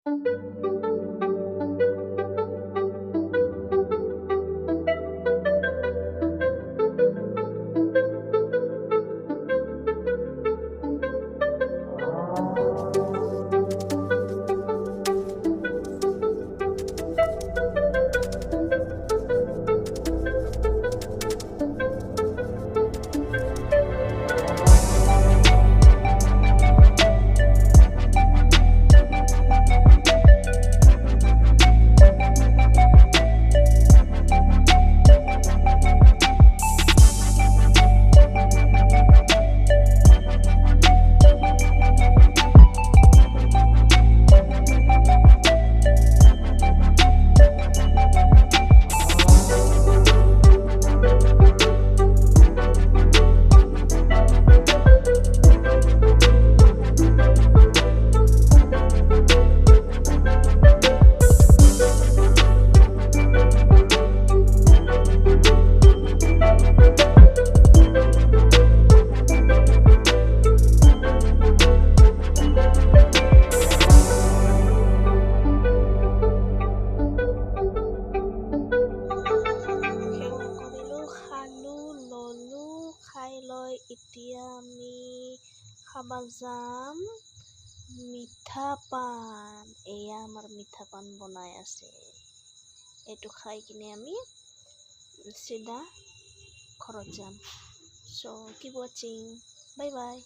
সেৱা কৰিলোঁ, খালোঁ, ল'লোঁ, খাই লৈ এতিয়া আমি খাব যাম মিঠা পান। এয়া আমাৰ মিঠা পান বনাই আছে। এইটো খাই কিনে আমি চিধা ঘৰত যাম। So keep watching. Bye bye.